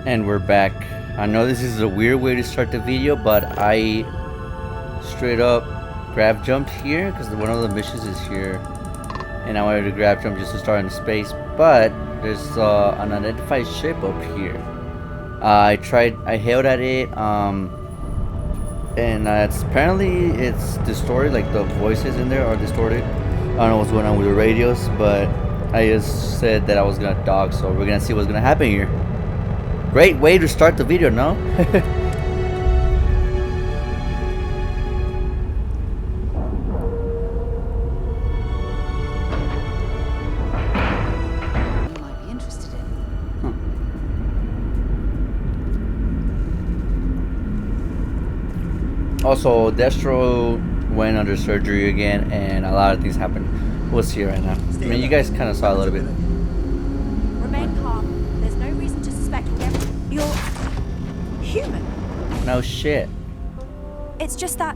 And we're back. I know this is a weird way to start the video, but I straight up grab jumped here because one of the missions is here, and I wanted to grab jump just to start in space. But there's an unidentified ship up here. I hailed at it, and it's distorted. Like the voices in there are distorted. I don't know what's going on with the radios, but I just said that I was gonna dock, so we're gonna see what's gonna happen here. Great way to start the video, no? You might be interested in. Also, Destro went under surgery again, and a lot of things happened. We'll see right now. I mean, you guys kind of saw a little bit. Remain calm. There's no reason to suspect you're human. No shit. It's just that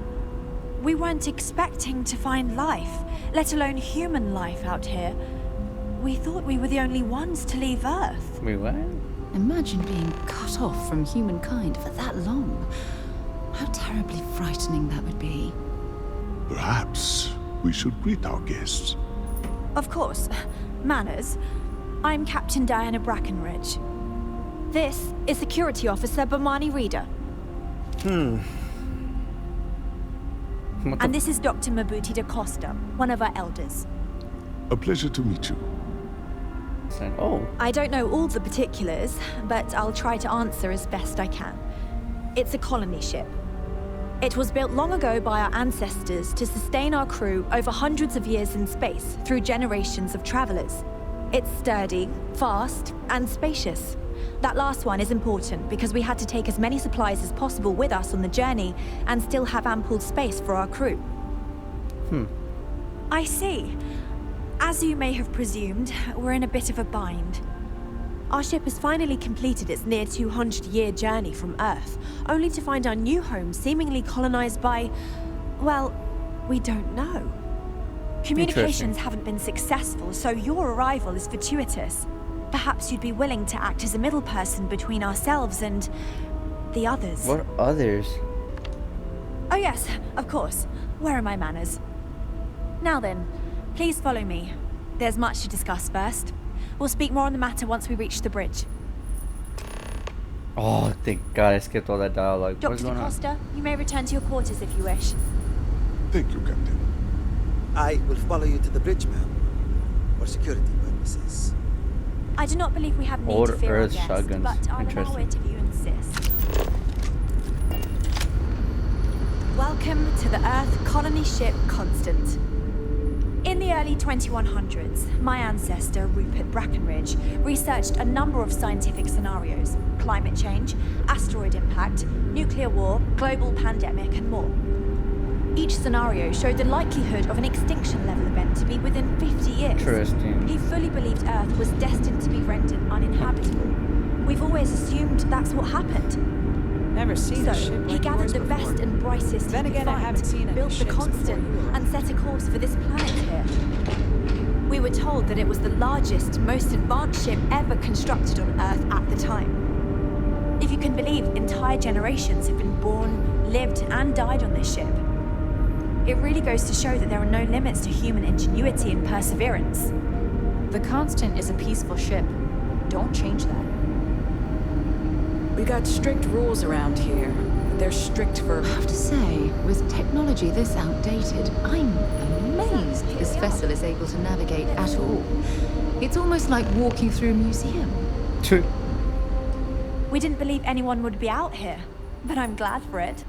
we weren't expecting to find life, let alone human life out here. We thought we were the only ones to leave Earth. Wait, what? Imagine being cut off from humankind for that long. How terribly frightening that would be. Perhaps we should greet our guests. Of course. Manners. I'm Captain Diana Brackenridge. This is Security Officer Bomani Reader. And this is Dr. Mabuti da Costa, one of our elders. A pleasure to meet you. Oh. I don't know all the particulars, but I'll try to answer as best I can. It's a colony ship. It was built long ago by our ancestors to sustain our crew over hundreds of years in space through generations of travelers. It's sturdy, fast, and spacious. That last one is important because we had to take as many supplies as possible with us on the journey and still have ample space for our crew. I see. As you may have presumed, we're in a bit of a bind. Our ship has finally completed its near 200-year journey from Earth, only to find our new home seemingly colonized by, well, we don't know. Communications haven't been successful, so your arrival is fortuitous. Perhaps you'd be willing to act as a middle person between ourselves and the others. What others? Oh yes, of course. Where are my manners? Now then, please follow me. There's much to discuss first. We'll speak more on the matter once we reach the bridge. Oh, thank God I skipped all that dialogue. What's Dr. going on? DaCosta, you may return to your quarters if you wish. Thank you, Captain. I will follow you to the bridge, ma'am, for security purposes. I do not believe we have need Old to fear our Earth guest, shotguns. but I'll allow Interesting. it if you insist. Welcome to the Earth colony ship Constant. In the early 2100s, my ancestor, Rupert Brackenridge, researched a number of scientific scenarios: climate change, asteroid impact, nuclear war, global pandemic, and more. Each scenario showed the likelihood of an extinction level event to be within 50 years. Interesting. He fully believed Earth was destined to be rendered uninhabitable. We've always assumed that's what happened. Never seen a ship So, he like gathered yours the before. best and brightest Then he could again, I find, haven't seen any built the ships before Constant, you were. and set a course for this planet here. We were told that it was the largest, most advanced ship ever constructed on Earth at the time. If you can believe, entire generations have been born, lived, and died on this ship. It really goes to show that there are no limits to human ingenuity and perseverance. The Constant is a peaceful ship. Don't change that. We got strict rules around here. They're strict for... I have to say, with technology this outdated, I'm amazed this vessel is able to navigate at all. It's almost like walking through a museum. We didn't believe anyone would be out here, but I'm glad for it.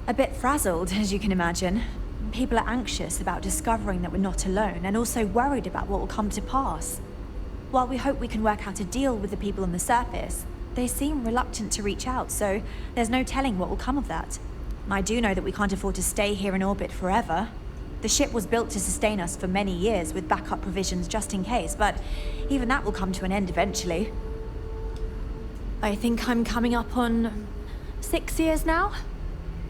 A bit frazzled, as you can imagine. People are anxious about discovering that we're not alone, and also worried about what will come to pass. While we hope we can work out a deal with the people on the surface, they seem reluctant to reach out, so there's no telling what will come of that. I do know that we can't afford to stay here in orbit forever. The ship was built to sustain us for many years with backup provisions just in case, but even that will come to an end eventually. I think I'm coming up on 6 years now.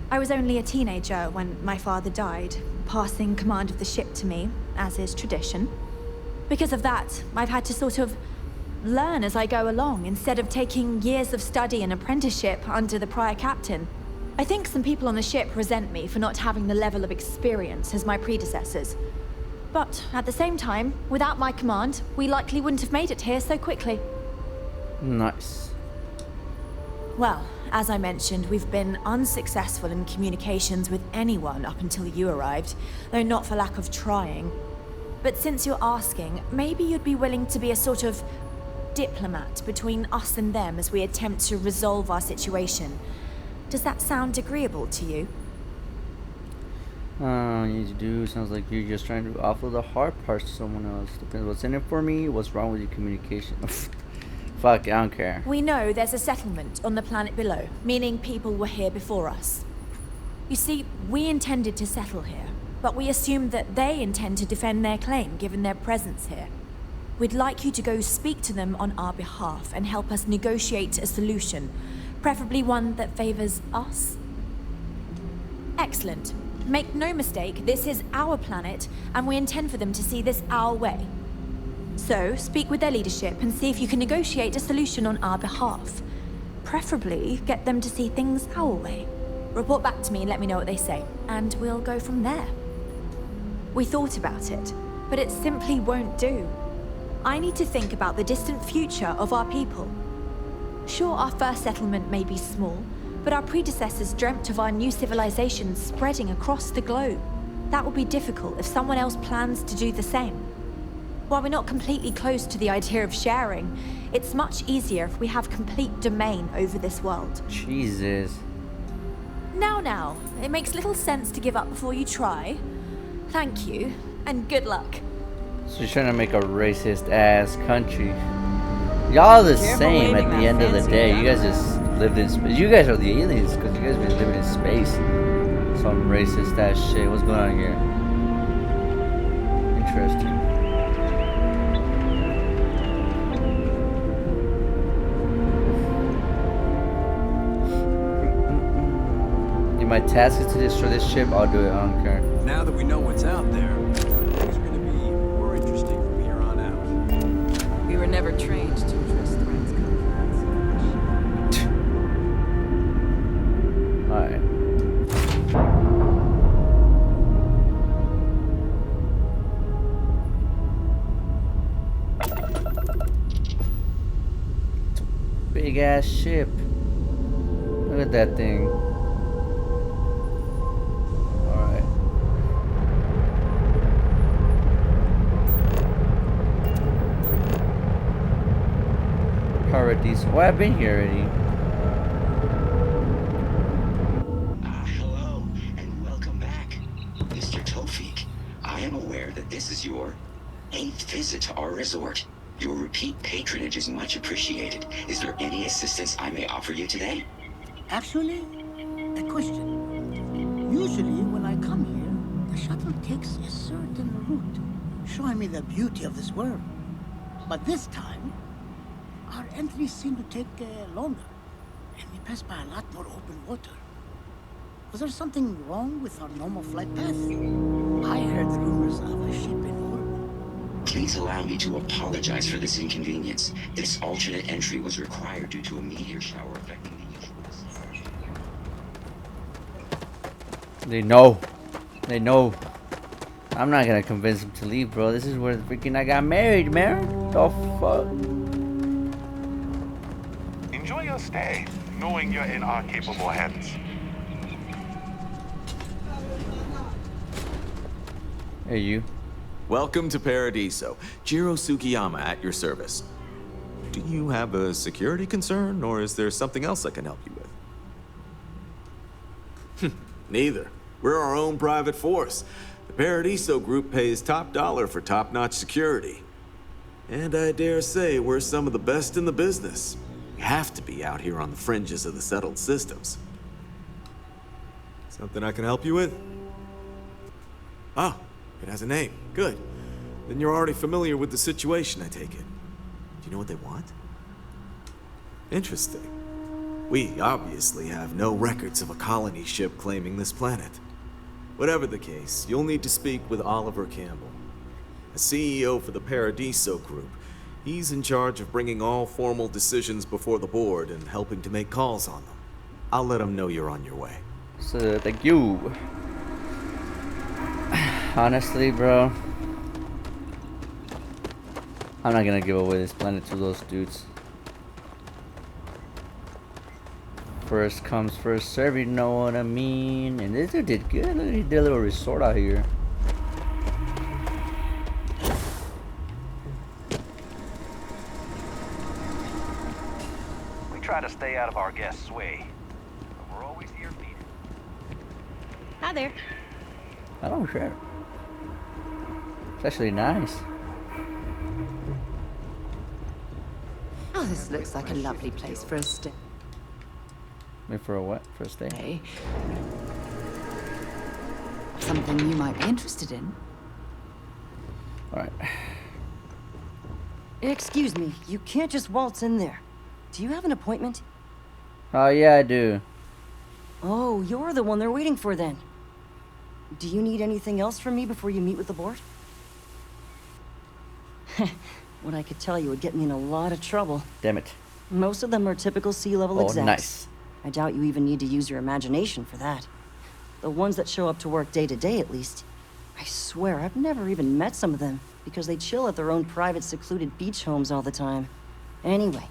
I was only a teenager when my father died, passing command of the ship to me, as is tradition. Because of that, I've had to sort of learn as I go along instead of taking years of study and apprenticeship under the prior captain. I think some people on the ship resent me for not having the level of experience as my predecessors. But at the same time, without my command, we likely wouldn't have made it here so quickly. Nice. Well, as I mentioned, we've been unsuccessful in communications with anyone up until you arrived, though not for lack of trying. But since you're asking, maybe you'd be willing to be a sort of diplomat between us and them as we attempt to resolve our situation. Does that sound agreeable to you? You need to do. Sounds like you're just trying to offload the hard parts to someone else. Depends what's in it for me. What's wrong with your communication? Fuck, I don't care. We know there's a settlement on the planet below, meaning people were here before us. You see, we intended to settle here, but we assumed that they intend to defend their claim given their presence here. We'd like you to go speak to them on our behalf and help us negotiate a solution, preferably one that favors us. Excellent. Make no mistake, this is our planet, and we intend for them to see this our way. So, speak with their leadership and see if you can negotiate a solution on our behalf. Preferably, get them to see things our way. Report back to me and let me know what they say, and we'll go from there. We thought about it, but it simply won't do. I need to think about the distant future of our people. Sure, our first settlement may be small, but our predecessors dreamt of our new civilization spreading across the globe. That will be difficult if someone else plans to do the same. While we're not completely close to the idea of sharing, it's much easier if we have complete domain over this world. Jesus. Now, it makes little sense to give up before you try. Thank you, and good luck. So you're trying to make a racist ass country. Y'all the same at the end of the day. You guys just lived in space. You guys are the aliens because you guys been living in space. Some racist ass shit. What's going on here? Interesting. If my task is to destroy this ship, I'll do it. I don't care. Now that we know what's out there, things are going to be more interesting from here on out. We were never trained to address threats Alright. Big ass ship. Look at that thing. Alright. Paradise. Well, I've been here already. Hello, and welcome back. Mr. Tofik, I am aware that this is your 8th visit to our resort. Your repeat patronage is much appreciated. Is there any assistance I may offer you today? Actually, a question. Usually when I come here, the shuttle takes a certain route, showing me the beauty of this world. But this time, our entries seem to take longer, and we pass by a lot more open water. Was there something wrong with our normal flight path? I heard rumors of a ship in orbit. Please allow me to apologize for this inconvenience. This alternate entry was required due to a meteor shower affecting the usual descent. They know. They know. I'm not gonna convince them to leave, bro. This is where freaking I got married, man. The fuck? Enjoy your stay, knowing you're in our capable hands. Hey, you. Welcome to Paradiso. Jiro Sukiyama at your service. Do you have a security concern, or is there something else I can help you with? Neither. We're our own private force. The Paradiso group pays top dollar for top-notch security. And I dare say we're some of the best in the business. We have to be out here on the fringes of the settled systems. Something I can help you with? Oh, it has a name. Good. Then you're already familiar with the situation, I take it. Do you know what they want? Interesting. We obviously have no records of a colony ship claiming this planet. Whatever the case, you'll need to speak with Oliver Campbell, a CEO for the Paradiso Group, He's in charge of bringing all formal decisions before the board and helping to make calls on them. I'll let him know you're on your way. So, thank you. Honestly, bro, I'm not gonna give away this planet to those dudes. First comes first serve, you know what I mean? And this dude did good. Look, he did a little resort out here. We try to stay out of our guests' way, but we're always here feeding. Hi there. I don't care. It's actually nice. Oh, this looks like a lovely place for a stay. Wait for a what? For a stay? Something you might be interested in. Alright. Excuse me, you can't just waltz in there. Do you have an appointment? Oh, yeah, I do. Oh, you're the one they're waiting for then. Do you need anything else from me before you meet with the board? What I could tell you would get me in a lot of trouble. Damn it. Most of them are typical C-level Oh, execs. nice. I doubt you even need to use your imagination for that. The ones that show up to work day to day, at least. I swear, I've never even met some of them, because they chill at their own private secluded beach homes all the time. Anyway,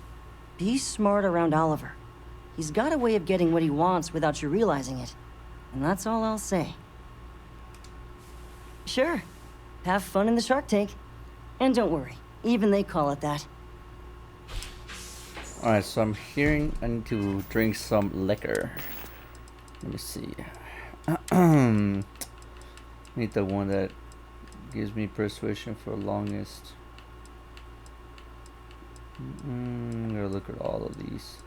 be smart around Oliver. He's got a way of getting what he wants without you realizing it. And that's all I'll say. Sure. Have fun in the Shark Tank. And don't worry, even they call it that. Alright, so I'm hearing I need to drink some liquor. Let me see. Need the one that gives me persuasion for longest. I'm gonna look at all of these.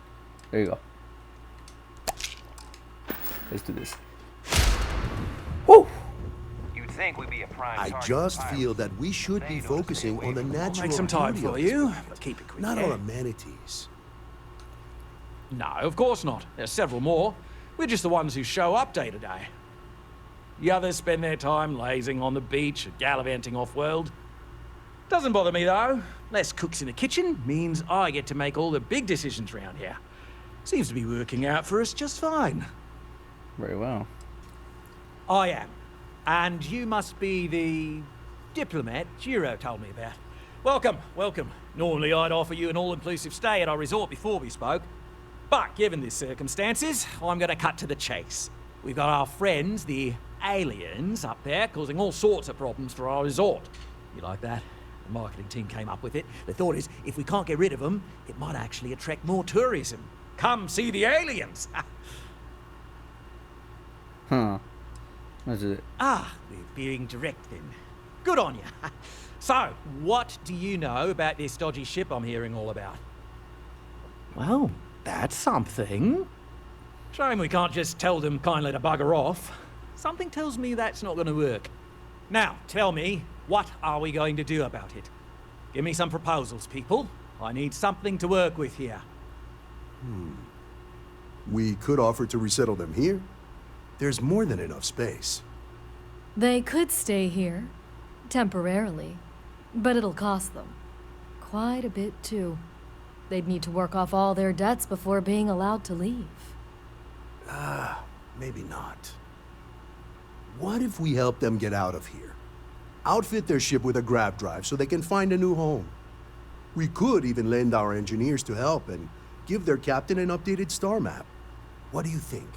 There you go. Let's do this. Woo! You'd think we'd be a prime I target just for feel that we should be focusing on the natural make some time beauty of for this you, planet, but keep it quick, not yeah? on amenities. No, of course not. There's several more. We're just the ones who show up day to day. The others spend their time lazing on the beach or gallivanting off-world. Doesn't bother me, though. Less cooks in the kitchen means I get to make all the big decisions around here. Seems to be working out for us just fine. Very well. I am. And you must be the diplomat Jiro told me about. Welcome, welcome. Normally I'd offer you an all-inclusive stay at our resort before we spoke. But given the circumstances, I'm going to cut to the chase. We've got our friends, the aliens, up there causing all sorts of problems for our resort. You like that? The marketing team came up with it. The thought is, if we can't get rid of them, it might actually attract more tourism. Come see the aliens! Huh. What is it? Ah, we're being direct then. Good on you. So, what do you know about this dodgy ship I'm hearing all about? Well, that's something. Shame we can't just tell them kindly to bugger off. Something tells me that's not going to work. Now, tell me, what are we going to do about it? Give me some proposals, people. I need something to work with here. We could offer to resettle them here. There's more than enough space. They could stay here, temporarily, but it'll cost them. Quite a bit, too. They'd need to work off all their debts before being allowed to leave. Maybe not. What if we help them get out of here? Outfit their ship with a grab drive so they can find a new home. We could even lend our engineers to help and give their captain an updated star map. What do you think?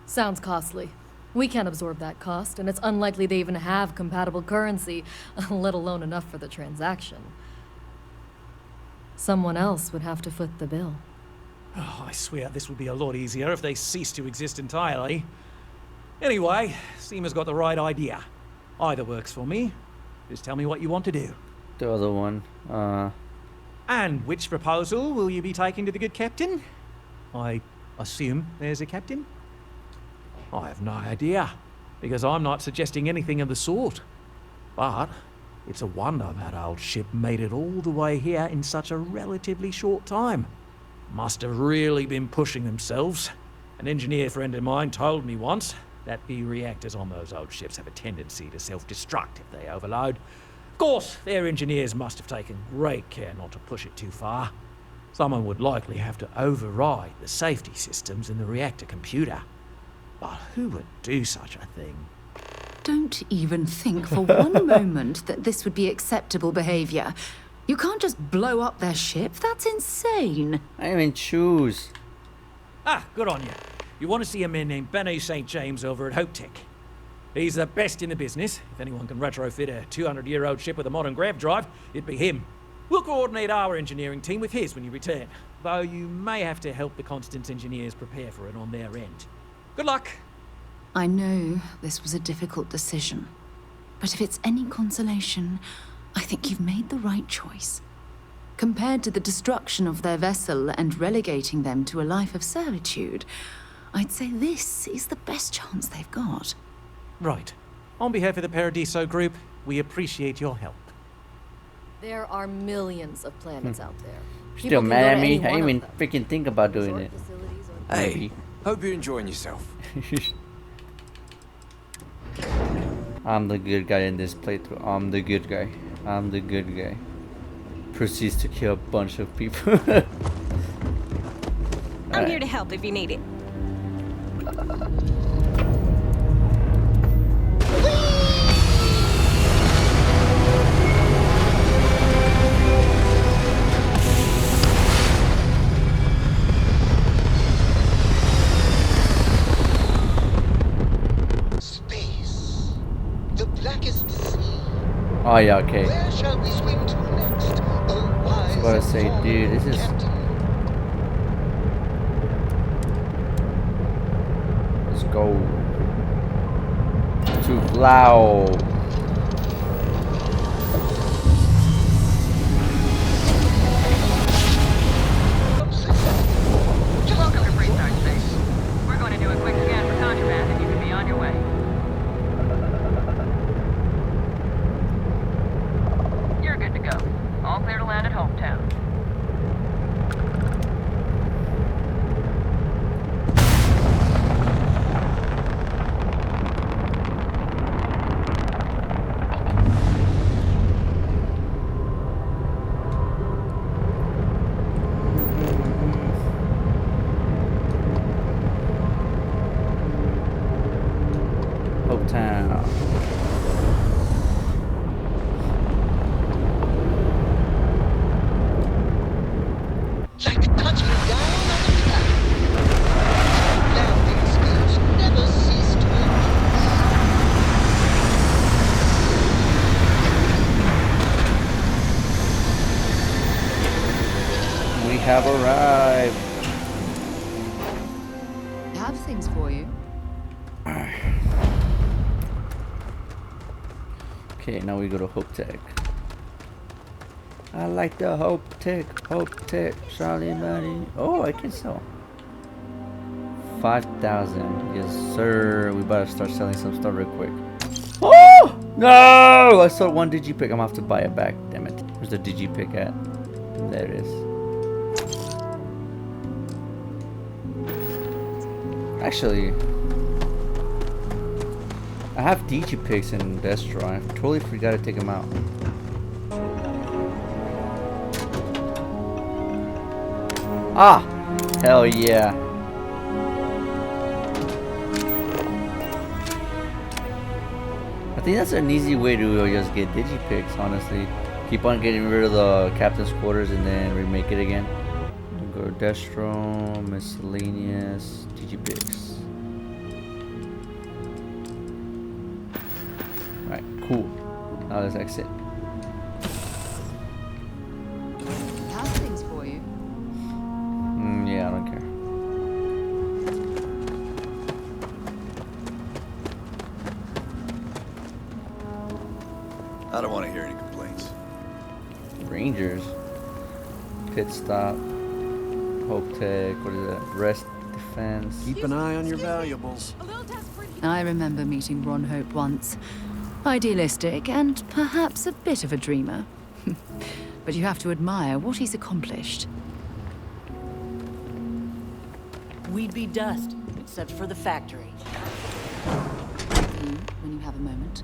Sounds costly. We can't absorb that cost, and it's unlikely they even have compatible currency, let alone enough for the transaction. Someone else would have to foot the bill. Oh, I swear this would be a lot easier if they ceased to exist entirely. Anyway, Seema's got the right idea. Either works for me. Just tell me what you want to do. The other one. And which proposal will you be taking to the good captain? I assume there's a captain? I have no idea, because I'm not suggesting anything of the sort. But it's a wonder that old ship made it all the way here in such a relatively short time. Must have really been pushing themselves. An engineer friend of mine told me once that the reactors on those old ships have a tendency to self-destruct if they overload. Of course, their engineers must have taken great care not to push it too far. Someone would likely have to override the safety systems in the reactor computer. But who would do such a thing? Don't even think for one moment that this would be acceptable behavior. You can't just blow up their ship. That's insane. I didn't even choose. Ah, good on you. You want to see a man named Benny St. James over at Hope Tech. He's the best in the business. If anyone can retrofit a 200-year-old ship with a modern grav drive, it'd be him. We'll coordinate our engineering team with his when you return, though you may have to help the Constance engineers prepare for it on their end. Good luck. I know this was a difficult decision, but if it's any consolation, I think you've made the right choice. Compared to the destruction of their vessel and relegating them to a life of servitude, I'd say this is the best chance they've got. Right. On behalf of the Paradiso Group, we appreciate your help. There are millions of planets out there. Still People can mad go at to me? any I one didn't of even them. freaking think about doing it. Hey, hope you're enjoying yourself. I'm the good guy in this playthrough. I'm the good guy. I'm the good guy. Proceeds to kill a bunch of people. I'm here to help if you need it. Space. The blackest sea. Oh yeah, okay. Where shall we swim to next? Oh, I was about to say, dude, this is. Let's go to Blau. Welcome to Freestyle Space. We're going to do a quick scan for contraband and you can be on your way. You're good to go. All clear to land at Hometown. Hometown. Like touching down on a planet. Landing skills never cease to We have arrived. I have things for you. Okay, now we go to Hope Tech. I like the Hope Tech, Charlie Money. Oh, I can sell 5,000. Yes, sir. We better start selling some stuff real quick. Oh no! I saw one digipick. I'm gonna have to buy it back. Damn it. Where's the digipick at? There it is. Actually, I have digipicks in Destro. I totally forgot to take them out. Ah! Hell yeah. I think that's an easy way to just get digipicks, honestly. Keep on getting rid of the captain's quarters and then remake it again. Go to Destro, miscellaneous, digipicks. Alright, cool. Now let's exit. I have things for you. Yeah, I don't care. I don't want to hear any complaints. Rangers. Pit stop. Hope Tech. What is that? Rest defense. Keep an eye on your valuables. I remember meeting Ron Hope once. Idealistic and perhaps a bit of a dreamer. But you have to admire what he's accomplished. We'd be dust, except for the factory. When you have a moment.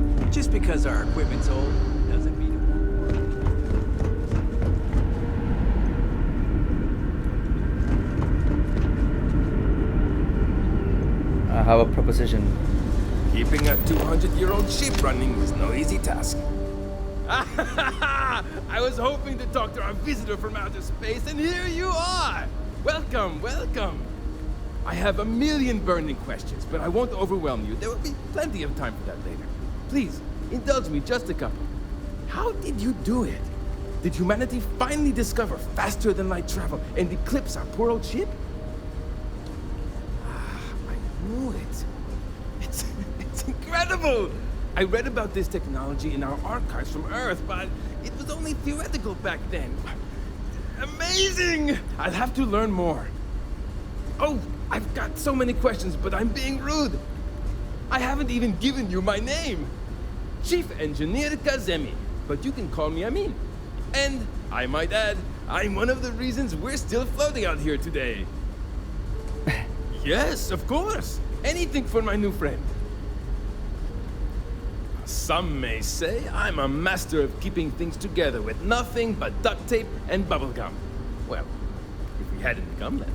Just because our equipment's old doesn't mean it won't work. I have a proposition. Keeping a 200-year-old ship running is no easy task. I was hoping to talk to our visitor from outer space, and here you are! Welcome, welcome! I have a million burning questions, but I won't overwhelm you. There will be plenty of time for that later. Please, indulge me just a couple. How did you do it? Did humanity finally discover faster-than-light travel and eclipse our poor old ship? I knew it. It's incredible! I read about this technology in our archives from Earth, but it was only theoretical back then. Amazing! I'll have to learn more. Oh, I've got so many questions, but I'm being rude. I haven't even given you my name. Chief Engineer Kazemi, but you can call me Amin. And, I might add, I'm one of the reasons we're still floating out here today. Yes, of course. Anything for my new friend. Some may say I'm a master of keeping things together with nothing but duct tape and bubblegum. Well, if we had any gum left.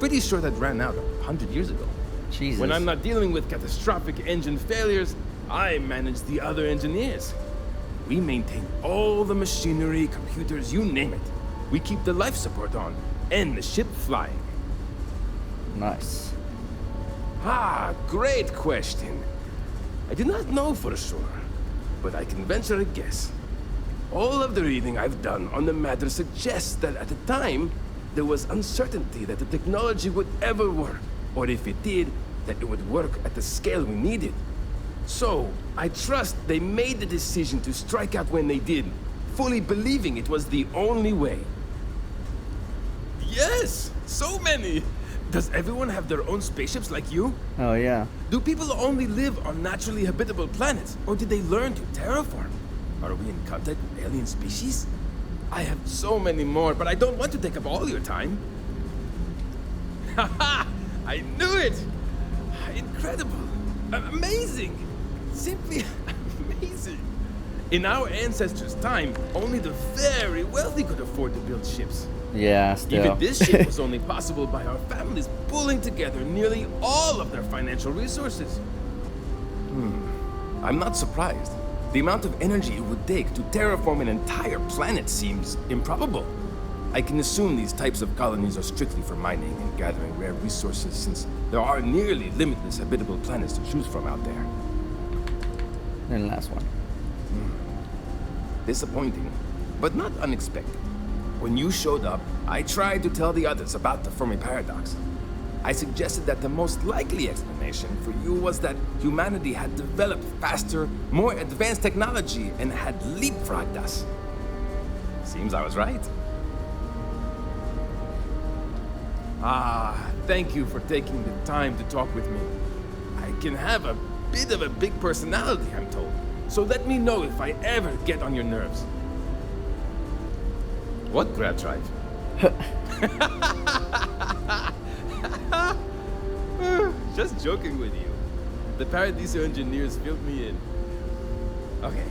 Pretty sure that ran out 100 years ago. Jesus. When I'm not dealing with catastrophic engine failures, I manage the other engineers. We maintain all the machinery, computers, you name it. We keep the life support on, and the ship flying. Nice. Ah, great question. I do not know for sure, but I can venture a guess. All of the reading I've done on the matter suggests that at the time, there was uncertainty that the technology would ever work, or if it did, that it would work at the scale we needed. So, I trust they made the decision to strike out when they did, fully believing it was the only way. Yes! So many! Does everyone have their own spaceships like you? Oh, yeah. Do people only live on naturally habitable planets, or did they learn to terraform? Are we in contact with alien species? I have so many more, but I don't want to take up all your time. Haha! I knew it! Incredible! Amazing! Simply amazing! In our ancestors' time, only the very wealthy could afford to build ships. Yeah, still. Even this ship was only possible by our families pulling together nearly all of their financial resources. I'm not surprised. The amount of energy it would take to terraform an entire planet seems improbable. I can assume these types of colonies are strictly for mining and gathering rare resources, since there are nearly limitless habitable planets to choose from out there. And last one. Disappointing, but not unexpected. When you showed up, I tried to tell the others about the Fermi paradox. I suggested that the most likely explanation for you was that humanity had developed faster, more advanced technology and had leapfrogged us. Seems I was right. Ah, thank you for taking the time to talk with me. I can have a bit of a big personality, I'm told. So let me know if I ever get on your nerves. What grab drive? Just joking with you. The Paradiso engineers filled me in. Okay,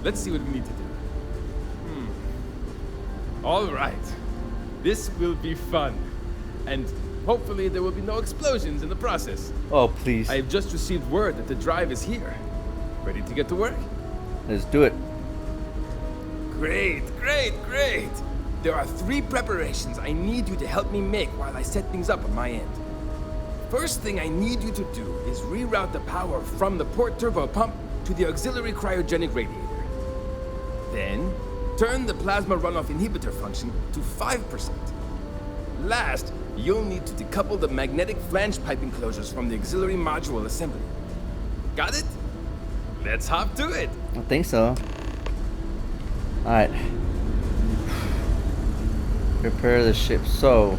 let's see what we need to do. All right. This will be fun. And hopefully there will be no explosions in the process. Oh, please. I have just received word that the drive is here. Ready to get to work? Let's do it. Great, great, great! There are 3 preparations I need you to help me make while I set things up on my end. First thing I need you to do is reroute the power from the port turbo pump to the auxiliary cryogenic radiator. Then, turn the plasma runoff inhibitor function to 5%. Last, you'll need to decouple the magnetic flange pipe enclosures from the auxiliary module assembly. Got it? Let's hop to it! I think so. Alright. Prepare the ship. So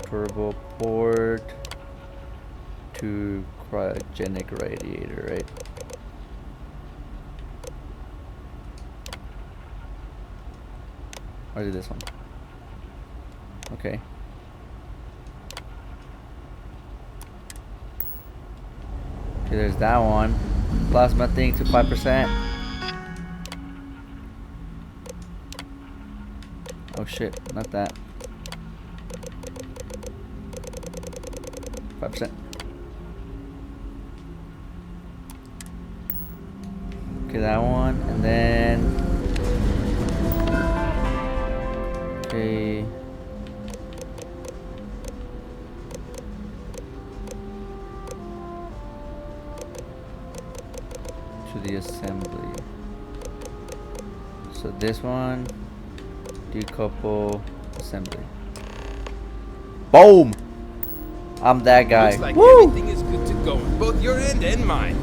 turbo port to cryogenic radiator, right? Or is it this one? Okay. Okay, there's that one. Plasma thing to 5%. Oh shit, not that. 5%. Okay, that one, and then okay. To the assembly. So this one, decouple, assembly. Boom! I'm that guy. Looks like Woo! everything is good to go on both your end and mine.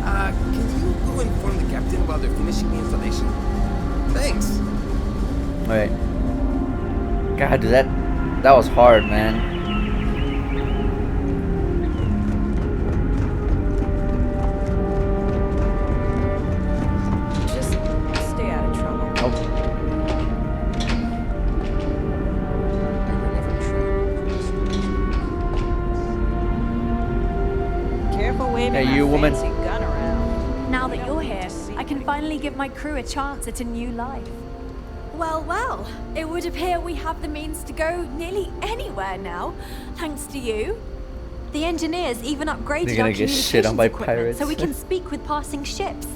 Can you go inform the captain while they're finishing the installation? Thanks. Wait. God, dude, that was hard, man. Just stay out of trouble. Careful waving Hey, that you woman. fancy gun around. Now that you're here, I can finally give my crew a chance at a new life. Well, well, it would appear we have the means to go nearly anywhere now, thanks to you. The engineers even upgraded They're gonna our get shit on communications by equipment pirates. so we can speak with passing ships.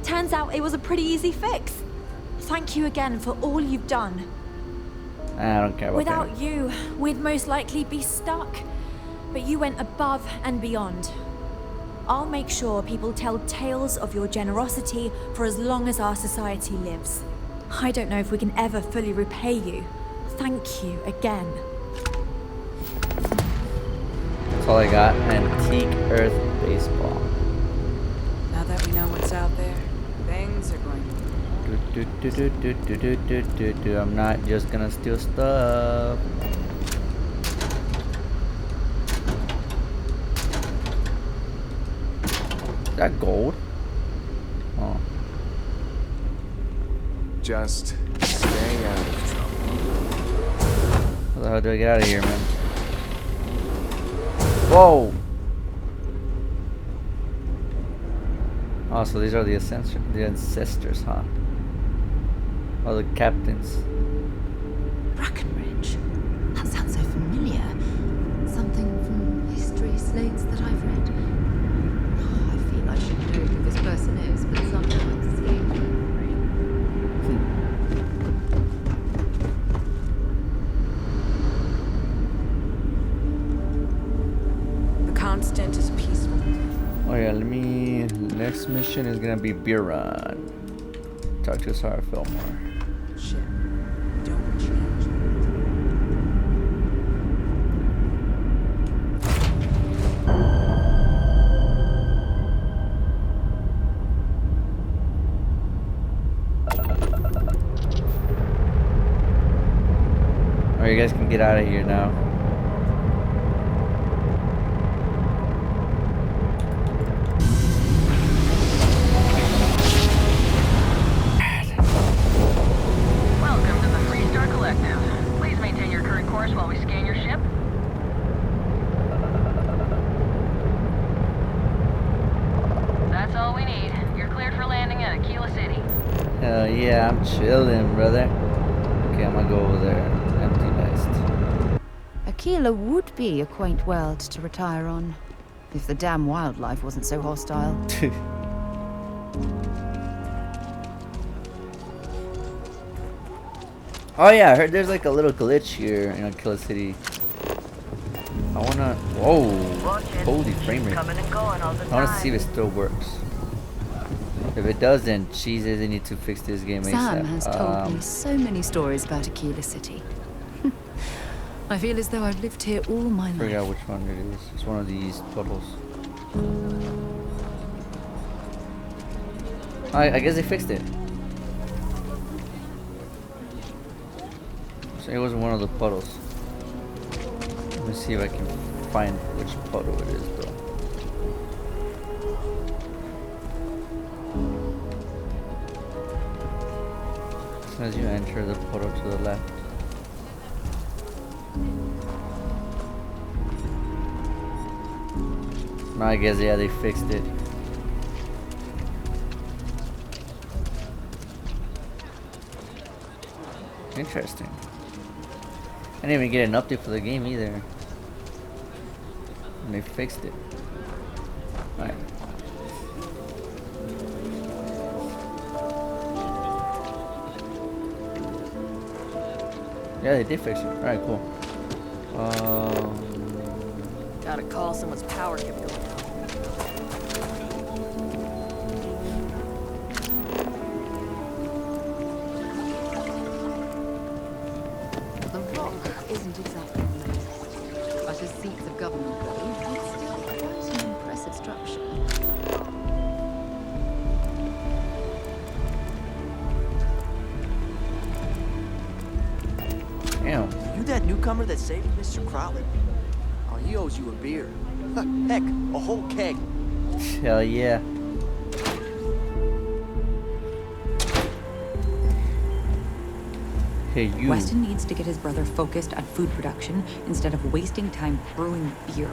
Turns out it was a pretty easy fix. Thank you again for all you've done. I don't care about Without pirates. you, we'd most likely be stuck. But you went above and beyond. I'll make sure people tell tales of your generosity for as long as our society lives. I don't know if we can ever fully repay you. Thank you again. That's all I got. Antique Earth baseball. Now that we know what's out there, things are going I'm not just gonna steal stuff. Is that gold? Oh. Just stay out of trouble. How the hell do I get out of here, man? Whoa! Oh, so these are the ancestors, huh? Oh, the captains. Brackenridge. That sounds so familiar. Something from history slates that I've read. Oh, I feel I should know who this person is, but somehow it's The Constant is peaceful. Oh yeah, next mission is gonna be beer run. Talk to Starfield more. Shit. Don't change. Alright, you guys can get out of here now. Welcome to the Freestar Collective. Please maintain your current course while we scan your ship. That's all we need. You're cleared for landing at Aquila City. Hell yeah, I'm chilling, brother. Okay, I'm gonna go over there. Empty nest. Aquila would be a quaint world to retire on, if the damn wildlife wasn't so hostile. Oh yeah, I heard there's like a little glitch here in Aquila City. I wanna... Whoa! Holy frame rate. I wanna see if it still works. If it doesn't, Jesus, they need to fix this game ASAP. Sam has told me so many stories about Aquila City. I feel as though I've lived here all my I life. forgot which one it is. It's one of these puddles. I guess they fixed it. So it was one of the puddles. Let me see if I can find which puddle it is, though. As soon as you enter the puddle to the left. No, I guess yeah, they fixed it. Interesting. I didn't even get an update for the game either. And they fixed it. Alright. Yeah, they did fix it. Alright, cool. Gotta call, someone's power kept going out. The rock isn't exactly the latest, but as seats of government go, it's still quite an impressive structure. Damn. You that newcomer that saved Mr. Crowley? Oh, he owes you a beer. Heck, a whole keg. Hell yeah. Hey, you. Weston needs to get his brother focused on food production instead of wasting time brewing beer.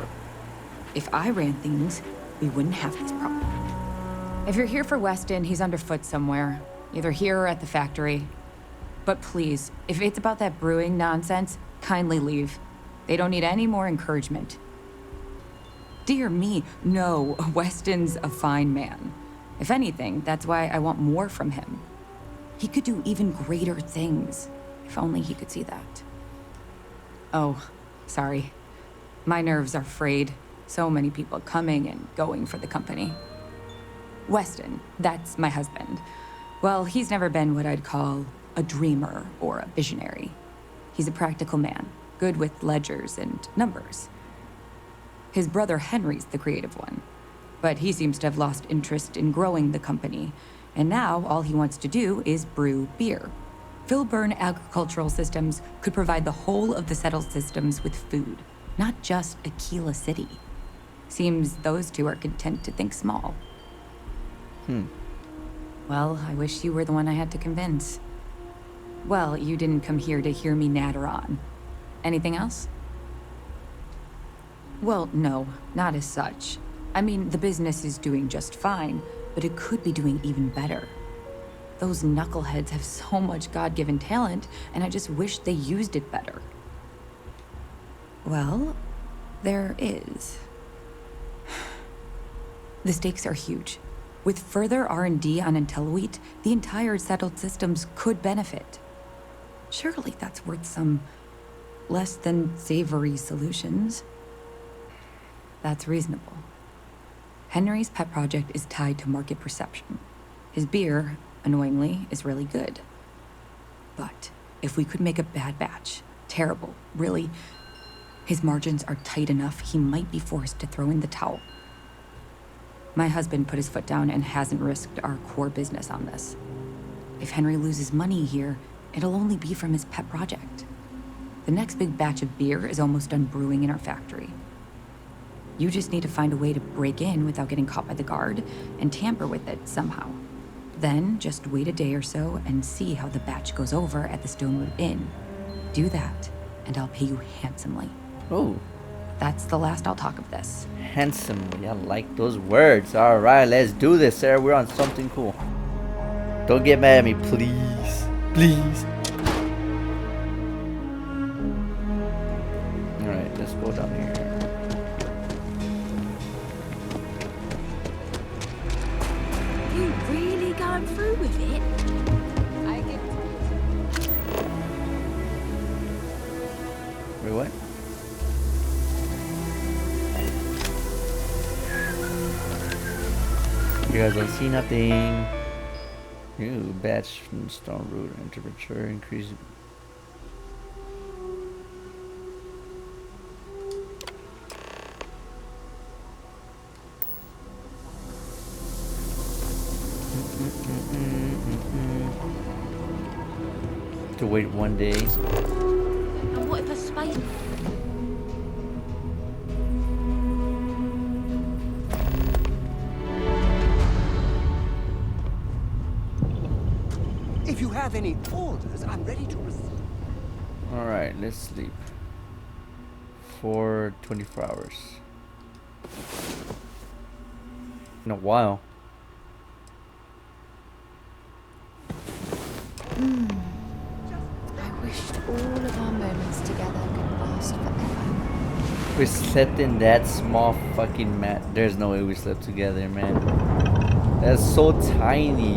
If I ran things, we wouldn't have this problem. If you're here for Weston, he's underfoot somewhere. Either here or at the factory. But please, if it's about that brewing nonsense, kindly leave. They don't need any more encouragement. Dear me, no, Weston's a fine man. If anything, that's why I want more from him. He could do even greater things, if only he could see that. Oh, sorry. My nerves are frayed. So many people coming and going for the company. Weston, that's my husband. Well, he's never been what I'd call a dreamer or a visionary. He's a practical man, good with ledgers and numbers. His brother Henry's the creative one, but he seems to have lost interest in growing the company, and now all he wants to do is brew beer. Filburn Agricultural Systems could provide the whole of the settled systems with food, not just Aquila City. Seems those two are content to think small. Well, I wish you were the one I had to convince. Well, you didn't come here to hear me natter on. Anything else? Well, no, not as such. I mean, the business is doing just fine, but it could be doing even better. Those knuckleheads have so much God-given talent, and I just wish they used it better. Well, there is. The stakes are huge. With further R&D on IntelliWheat, the entire settled systems could benefit. Surely that's worth some less than savory solutions. That's reasonable. Henry's pet project is tied to market perception. His beer, annoyingly, is really good. But if we could make a bad batch, terrible, really, his margins are tight enough he might be forced to throw in the towel. My husband put his foot down and hasn't risked our core business on this. If Henry loses money here, it'll only be from his pet project. The next big batch of beer is almost done brewing in our factory. You just need to find a way to break in without getting caught by the guard and tamper with it somehow. Then just wait a day or so and see how the batch goes over at the Stonewood Inn. Do that, and I'll pay you handsomely. Oh. That's the last I'll talk of this. Handsomely, I like those words. Alright, let's do this, Sarah. We're on something cool. Don't get mad at me, please. Please. Alright, let's go down here. You really going through with it? I get Wait, what? You guys don't see nothing. Ooh, batch from stone root and temperature increase. To wait 1 day. And what if a space... If you have any orders, I'm ready to receive. Alright, let's sleep. For 24 hours. in a while. I wished all of our moments together could last forever. We slept in that small fucking mat. There's no way we slept together, man. That's so tiny.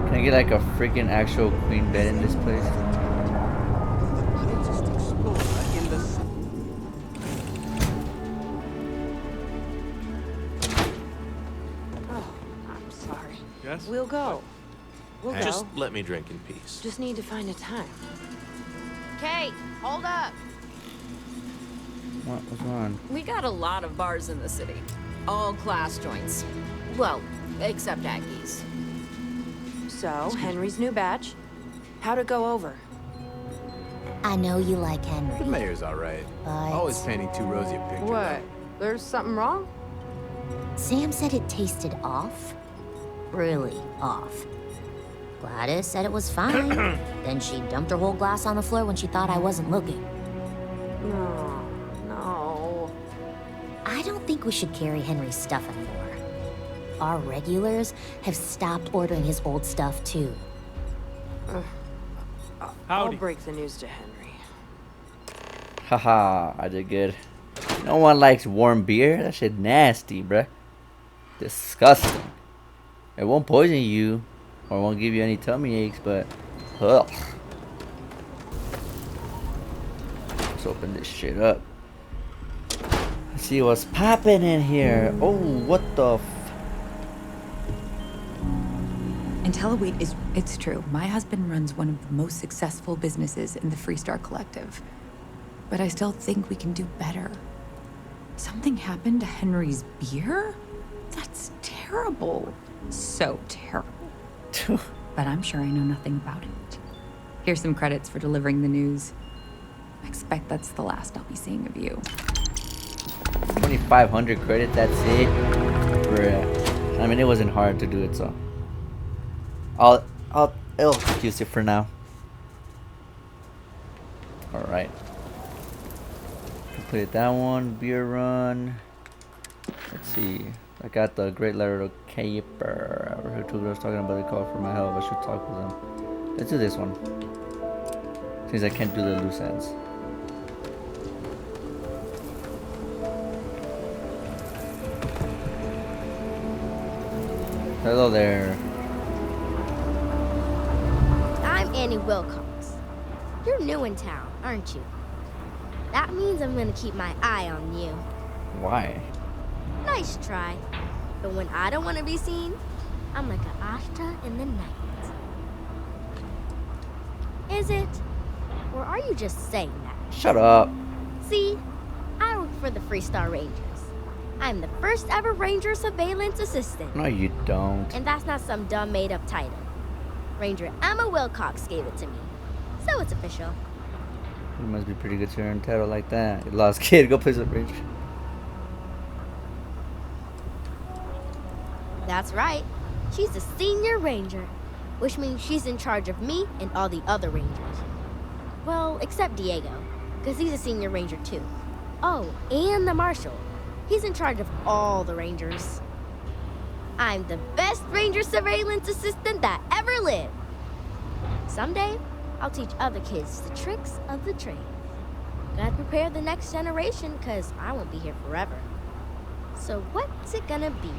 Can I get like a freaking actual queen bed in this place? Oh, I'm sorry. Yes? We'll go. We'll go. Just let me drink in peace. Just need to find a time. Kate, hold up. What's wrong? We got a lot of bars in the city. All class joints. Well, except Aggie's. So, Henry's new batch. How'd it go over? I know you like Henry. The mayor's alright. Always painting too rosy a picture. What? There's something wrong? Sam said it tasted off. Really off. Gladys said it was fine. Then she dumped her whole glass on the floor when she thought I wasn't looking. No, no. I don't think we should carry Henry's stuff anymore. Our regulars have stopped ordering his old stuff too. I'll break the news to Henry. Haha, I did good. No one likes warm beer. That shit nasty, bruh. Disgusting. It won't poison you or won't give you any tummy aches, but ugh. Let's open this shit up. Let's see what's popping in here. Oh, what the f— Intellowheat is, it's true. My husband runs one of the most successful businesses in the Freestar Collective. But I still think we can do better. Something happened to Henry's beer? That's terrible. So terrible. But I'm sure I know nothing about it. Here's some credits for delivering the news. I expect that's the last I'll be seeing of you. 2,500 credit, that's it? Bruh. I mean, it wasn't hard to do it, so I'll excuse it for now. Alright. Completed that one. Beer run. Let's see. I got the Great Laredo Caper. I heard two girls talking about the call for my help. I should talk with them. Let's do this one. Since I can't do the loose ends. Hello there. I'm Annie Wilcox. You're new in town, aren't you? That means I'm gonna keep my eye on you. Why? Nice try. But when I don't want to be seen, I'm like an Ashta in the night. Is it? Or are you just saying that? Shut up. See, I work for the Freestar Rangers. I'm the first ever Ranger Surveillance Assistant. No, you don't. And that's not some dumb made up title. Ranger Emma Wilcox gave it to me. So it's official. You must be pretty good to earn a title like that. You lost kid, go play some Ranger. That's right. She's a senior ranger, which means she's in charge of me and all the other rangers. Well, except Diego, because he's a senior ranger too. Oh, and the marshal. He's in charge of all the rangers. I'm the best ranger surveillance assistant that ever lived. Someday, I'll teach other kids the tricks of the trade. Gotta prepare the next generation, because I won't be here forever. So what's it gonna be?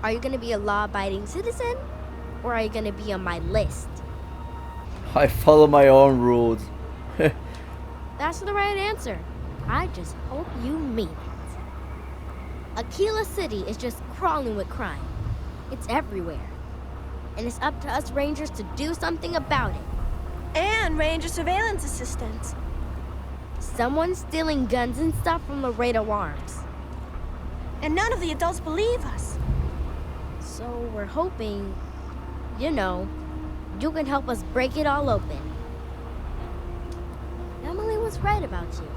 Are you gonna be a law-abiding citizen? Or are you gonna be on my list? I follow my own rules. That's the right answer. I just hope you mean it. Aquila City is just crawling with crime. It's everywhere. And it's up to us Rangers to do something about it. And Ranger Surveillance Assistants. Someone's stealing guns and stuff from Laredo Arms. And none of the adults believe us. So we're hoping, you know, you can help us break it all open. Emily was right about you.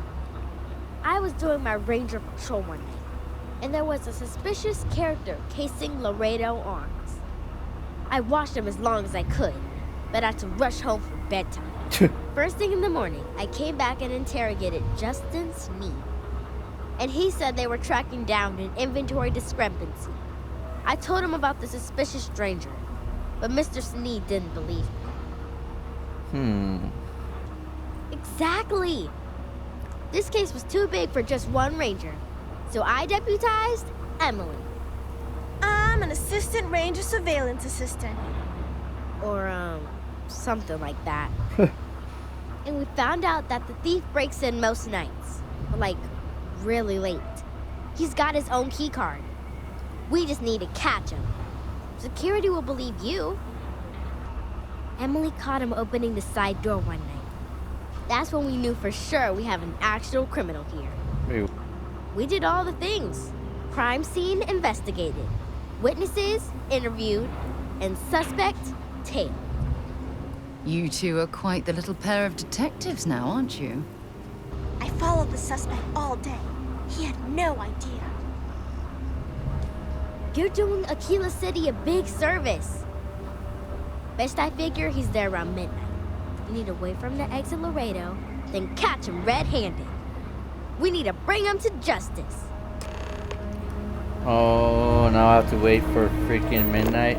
I was doing my ranger patrol one night, and there was a suspicious character casing Laredo Arms. I watched him as long as I could, but I had to rush home for bedtime. First thing in the morning, I came back and interrogated Justin Sneed. and he said they were tracking down an inventory discrepancy. I told him about the suspicious stranger, but Mr. Sneed didn't believe me. Exactly. This case was too big for just one ranger, so I deputized Emily. I'm an assistant ranger surveillance assistant. Or, something like that. And we found out that the thief breaks in most nights, like, really late. He's got his own key card. We just need to catch him. Security will believe you. Emily caught him opening the side door one night. That's when we knew for sure we have an actual criminal here. We did all the things. Crime scene investigated. Witnesses interviewed. And suspect tailed. You two are quite the little pair of detectives now, aren't you? I followed the suspect all day. He had no idea. You're doing Aquila City a big service. Best I figure he's there around midnight. We need to wait for him to exit Laredo, then catch him red-handed. We need to bring him to justice. Oh, now I have to wait for freaking midnight.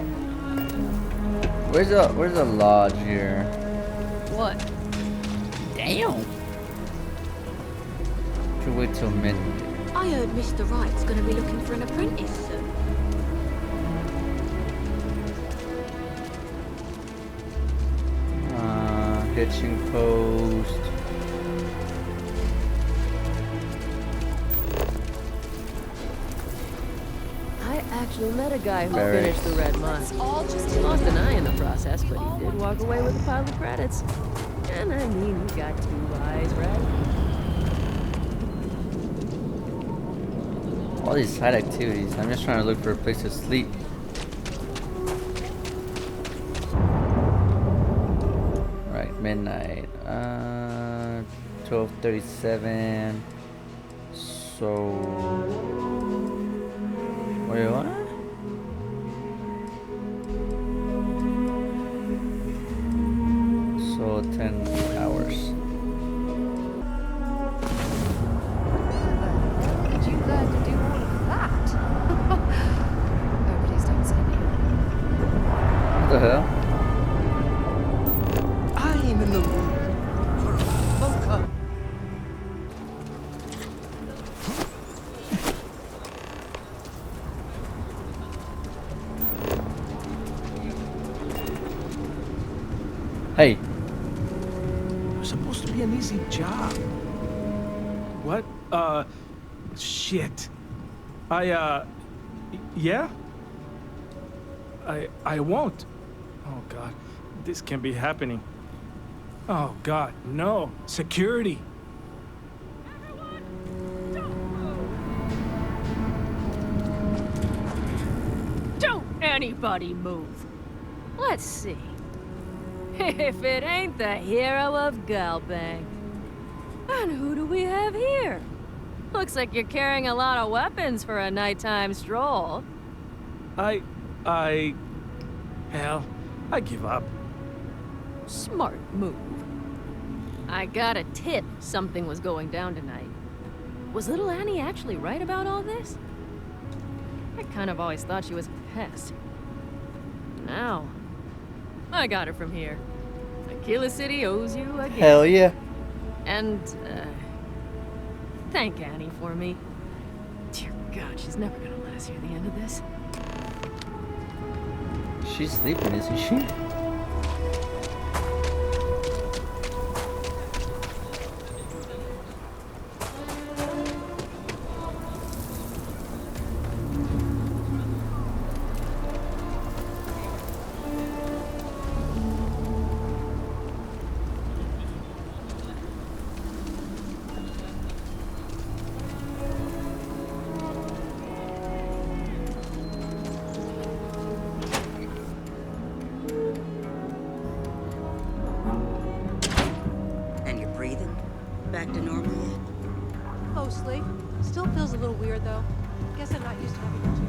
Where's the lodge here? What? Damn. Should wait till midnight. I heard Mr. Wright's gonna be looking for an apprentice soon. Hitching post. I actually met a guy who Barracks. finished the Red Month. He lost an eye in the process, but he did walk away with a pile of credits. And I mean, he got 2 eyes, right? All these side activities. I'm just trying to look for a place to sleep. Right, midnight. 12:37. So, wait, what? So 10 hours. Did you learn to do all of that? Oh, please don't say me. What the hell? I am in the mood for a mocha. Hey. It was supposed to be an easy job. What? Shit. Yeah? I won't. Oh, God. This can't be happening. Oh, God, no. Security. Don't anybody move. Let's see. If it ain't the hero of Galbang. And who do we have here? Looks like you're carrying a lot of weapons for a nighttime stroll. Hell, I give up. Smart move. I got a tip something was going down tonight. Was little Annie actually right about all this? I kind of always thought she was a pest. Now, I got her from here. Aquila City owes you again. Hell yeah. And, thank Annie for me. Dear God, she's never gonna let us hear the end of this. She's sleeping, isn't she? And you're breathing? Back to normal yet? Mostly. Still feels a little weird, though. Guess I'm not used to having to do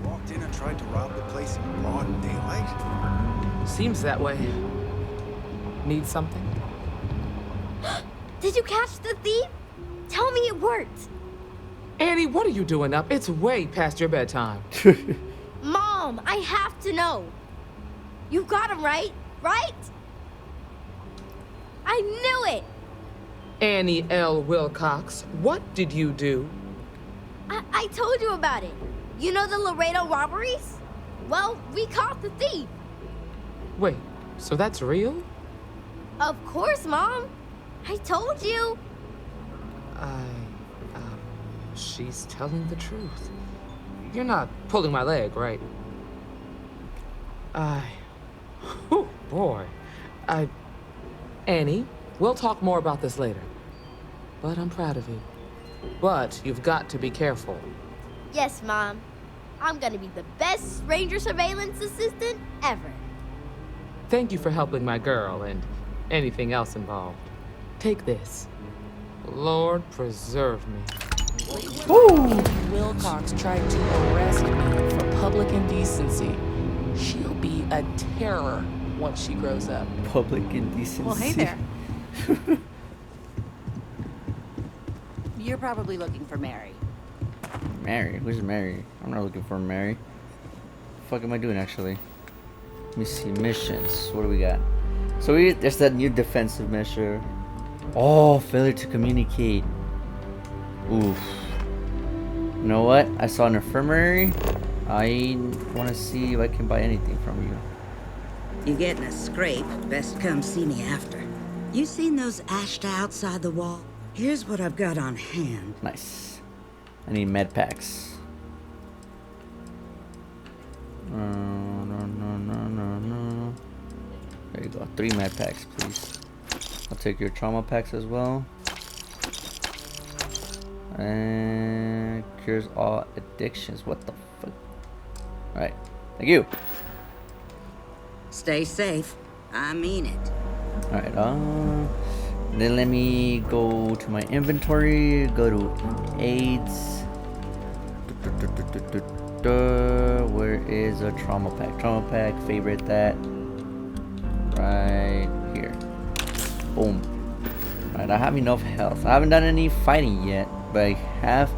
that. Walked in and tried to rob the place in broad daylight? Seems that way. Need something? Did you catch the thief? Tell me it worked. Annie, what are you doing up? It's way past your bedtime. Mom, I have to know. You got him right? Right? I knew it! Annie L. Wilcox, what did you do? I told you about it. You know the Laredo robberies? Well, we caught the thief. Wait, so that's real? Of course, Mom. I told you. She's telling the truth. You're not pulling my leg, right? Oh, boy. Annie, we'll talk more about this later. But I'm proud of you. But you've got to be careful. Yes, Mom. I'm gonna be the best ranger surveillance assistant ever. Thank you for helping my girl and anything else involved. Take this. Lord preserve me. Wilcox tried to arrest me for public indecency. She'll be a terror once she grows up. Public indecency. Well, hey there. You're probably looking for Mary. Mary? Who's Mary? I'm not looking for Mary. What the fuck am I doing actually? Let me see. Missions. What do we got? So there's that new defensive measure. Oh, failure to communicate. Oof. You know what? I saw an infirmary. I want to see if I can buy anything from you. You getting a scrape? Best come see me after. You seen those ashta outside the wall? Here's what I've got on hand. Nice. I need med packs. No. There you go. 3 med packs, please. I'll take your trauma packs as well. And cures all addictions. What the fuck? Alright. Thank you. Stay safe. I mean it. Alright, then let me go to my inventory, go to AIDS. Where is a trauma pack? Trauma pack, favorite that. Right here. Boom. Alright, I have enough health. I haven't done any fighting yet, but I have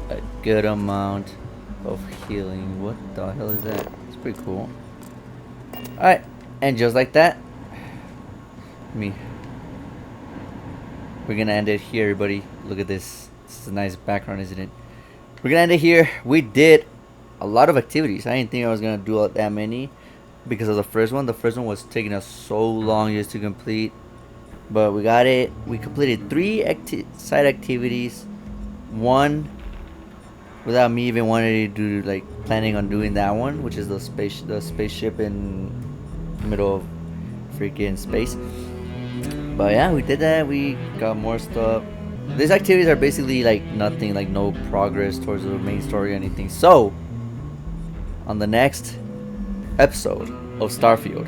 a good amount of healing. What the hell is that? It's pretty cool. Alright, and just like that, we're gonna end it here, everybody. Look at this. This is a nice background, isn't it? We're gonna end it here. We did a lot of activities. I didn't think I was gonna do that many because of the first one. The first one was taking us so long just to complete, but we got it. We completed 3 side activities. 1 without me even wanting to do, like, planning on doing that one, which is the spaceship in the middle of freaking space. But yeah, we did that. We got more stuff. These activities are basically like nothing, like no progress towards the main story or anything. So on the next episode of Starfield,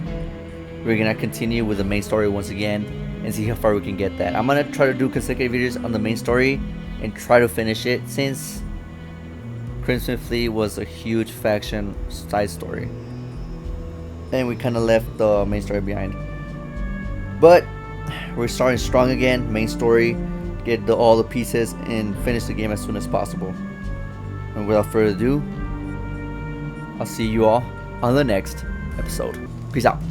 we're gonna continue with the main story once again and see how far we can get that. I'm gonna try to do consecutive videos on the main story and try to finish it, since Crimson Fleet was a huge faction side story and we kind of left the main story behind. But we're starting strong again. Main story, get all the pieces and finish the game as soon as possible. And without further ado, I'll see you all on the next episode. Peace out.